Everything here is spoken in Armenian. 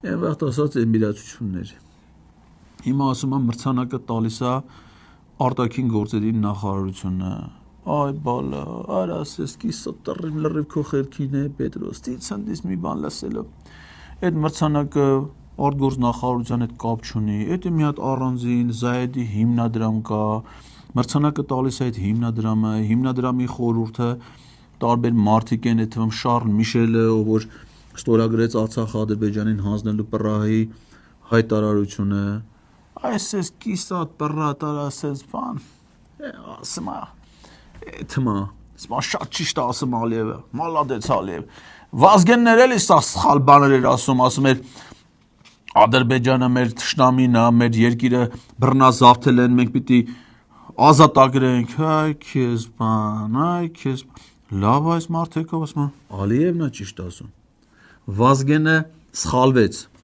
Այն վաղ ասած էմիրացություններ։ Հիմա ասում եմ մրցանակը տալիս է արտաքին գործերի նախարարությունը։ Ay bala, արա ասես կիսա տռիվ լրիվ քո խելքին է Պետրոս, դից մի բան լսելով։ Այդ մրցանակը արտգործ նախարարության հետ կապ չունի, դա մի հատ առանձին Զայեդի հիմնադրամ կա, մրցանակը տալիս է այդ հիմնադրամը, հիմնադրամի խորհուրդը տարբեր մարդիկ են, այդ թվում Շարլ Միշելը, ով որ ստորագրեց Արցախ Ադրբեջանին հանձնելու Պռահի հայտարարությունը, այսպես կիսա պռատ ասես բան, ասում է Թմա, սա շատ ճիշտ ասում Ալիևը, մալադեց Ալիև։ Վազգեններ էլի սա սխալ բաներ էր ասում էր Ադրբեջանը մեր թշնամին է, մեր երկիրը բռնազավթել են, մենք պիտի ազատագրենք, այ քեզ բան, լավ այս մարդիկով ասում Ալիևն է ճիշտ ասում։ Վազգենը սխալվեց։